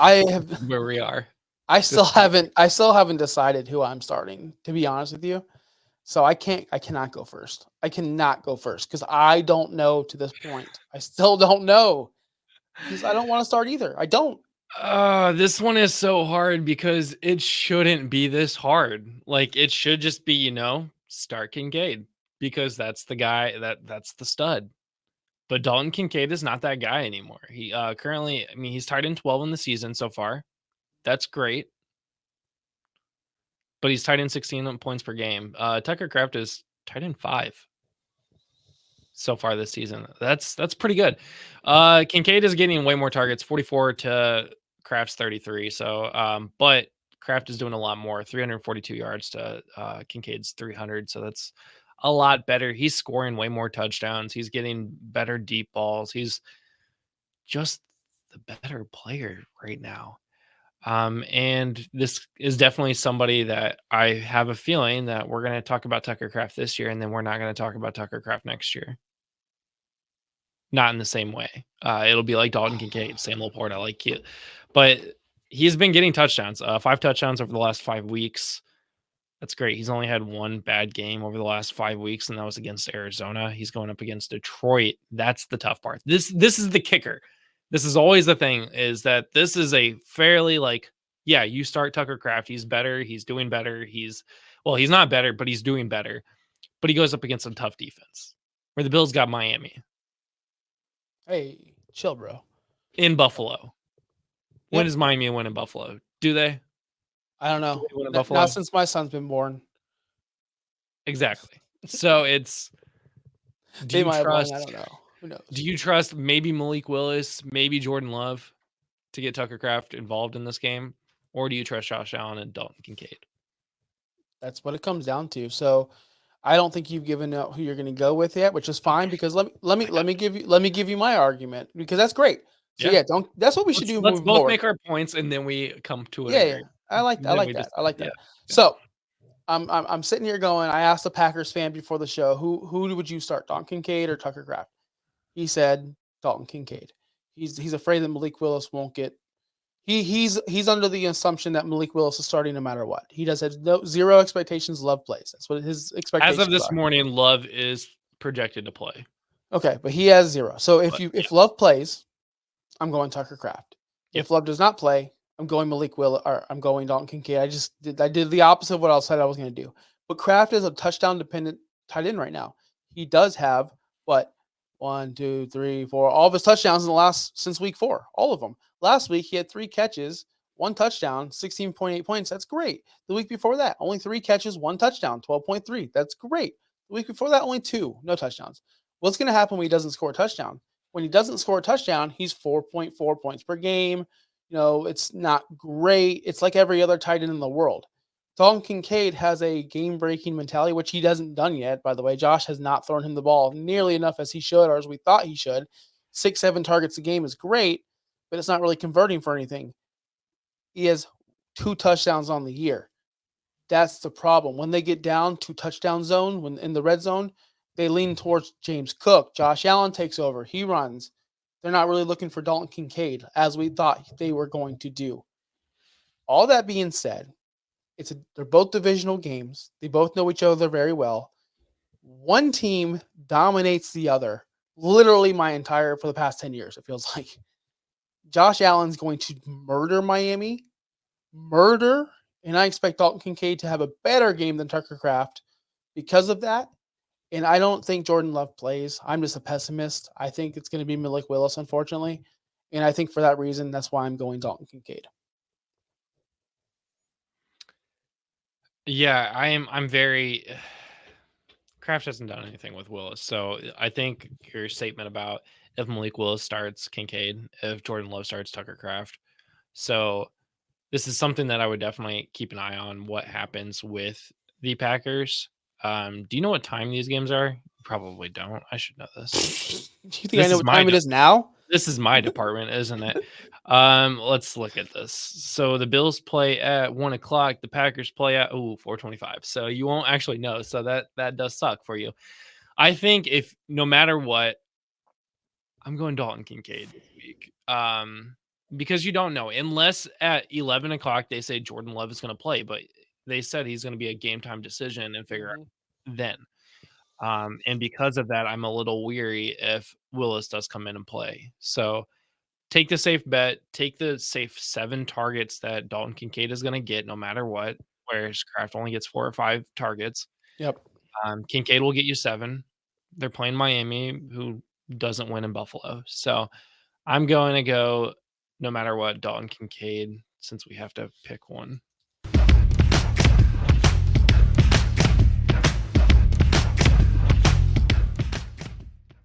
I have. where we are. I This still haven't. I still haven't decided who I'm starting. To be honest with you, so I can't. I cannot go first. I cannot go first because I don't know to this point. I still don't know because I don't want to start either. I don't. This one is so hard because it shouldn't be this hard. Like it should just be, start Kincaid because that's the guy that's the stud. But Dalton Kincaid is not that guy anymore. He currently, I mean, he's tied in 12 in the season so far. That's great. But he's tied in 16 points per game. Tucker Kraft is tied in 5 so far this season. That's pretty good. Kincaid is getting way more targets, 44 to Kraft's 33. So, but Kraft is doing a lot more, 342 yards to Kincaid's 300. So that's a lot better. He's scoring way more touchdowns. He's getting better deep balls. He's just the better player right now. And this is definitely somebody that I have a feeling that we're going to talk about Tucker Kraft this year, and then we're not going to talk about Tucker Kraft next year. Not in the same way. It'll be like Dalton Kincaid, Sam Laporta, like you, but he's been getting touchdowns. 5 touchdowns over the last 5 weeks. That's great. He's only had one bad game over the last 5 weeks, and that was against Arizona. He's going up against Detroit. That's the tough part. This is the kicker. This is always the thing, is that this is a fairly yeah, you start Tucker Kraft. He's better. He's doing better. He's not better, but he's doing better. But he goes up against a tough defense where the Bills got Miami Hey, chill, bro. in Buffalo. When Yep. does Miami win in Buffalo? Do they? I don't Do know. they win in Not Buffalo? since my son's been born. Exactly. So it's, do They you might have won. I trust don't know. Who Do knows? you trust maybe Malik Willis, maybe Jordan Love to get Tucker Kraft involved in this game? Or do you trust Josh Allen and Dalton Kincaid? That's what it comes down to. So I don't think you've given out who you're going to go with yet, which is fine because let me give you my argument because that's great. So Yeah. yeah, don't that's what we should do Let's moving both forward. make our points and then we come to an Yeah, yeah. agreement. I Then like we that. just I like that. yeah. So I'm sitting here going. I asked the Packers fan before the show, who would you start, Dalton Kincaid or Tucker Kraft? He said Dalton Kincaid. He's afraid that Malik Willis won't get. He's under the assumption that Malik Willis is starting no matter what. He does have zero expectations. Love plays. That's what his As of expectations this are. morning, Love is projected to play. Okay, but he has zero. So But if Love plays, I'm going Tucker Kraft. Yep. If Love does not play, I'm going Malik Will or I'm going Dalton Kincaid. I did the opposite of what I said I was going to do. But Kraft is a touchdown dependent tight end right now. He does have what 1, 2, 3, 4, all of his touchdowns in the last since week 4, all of them. Last week he had 3 catches, 1 touchdown, 16.8 points. That's great. The week before that, only 3 catches, 1 touchdown, 12.3. That's great. The week before that, only 2, no touchdowns. What's going to happen when he doesn't score a touchdown? When he doesn't score a touchdown, he's 4.4 points per game. It's not great. It's like every other tight end in the world. Dalton Kincaid has a game-breaking mentality, which he hasn't done yet, by the way. Josh has not thrown him the ball nearly enough as he should or as we thought he should. 6, 7 targets a game is great, but it's not really converting for anything. He has 2 touchdowns on the year. That's the problem. When they get down to touchdown zone, when in the red zone, they lean towards James Cook. Josh Allen takes over. He runs. They're not really looking for Dalton Kincaid as we thought they were going to do. All that being said, they're both divisional games. They both know each other very well. One team dominates the other. Literally for the past 10 years, it feels like. Josh Allen's going to murder Miami. Murder. And I expect Dalton Kincaid to have a better game than Tucker Kraft because of that. And I don't think Jordan Love plays. I'm just a pessimist. I think it's going to be Malik Willis, unfortunately. And I think for that reason, that's why I'm going Dalton Kincaid. Yeah, I'm very Kraft hasn't done anything with Willis. So I think your statement about if Malik Willis starts Kincaid, if Jordan Love starts Tucker Kraft. So this is something that I would definitely keep an eye on what happens with the Packers. Do you know what time these games are? Probably don't. I should know this. Do you think I This know is what my time it is now? this is my department, isn't it? Let's look at this. So the Bills play at 1:00. The Packers play at 4:25. So you won't actually know. So that does suck for you. I think if no matter what, I'm going Dalton Kincaid this week. because you don't know unless at 11 o'clock they say Jordan Love is going to play, but they said he's going to be a game time decision and figure Mhm. out then. And because of that, I'm a little weary if Willis does come in and play. So take the safe bet, take the safe 7 targets that Dalton Kincaid is going to get no matter what, whereas Kraft only gets 4 or 5 targets. Yep. Kincaid will get you 7. They're playing Miami, who doesn't win in Buffalo. So I'm going to go no matter what, Dalton Kincaid, since we have to pick one.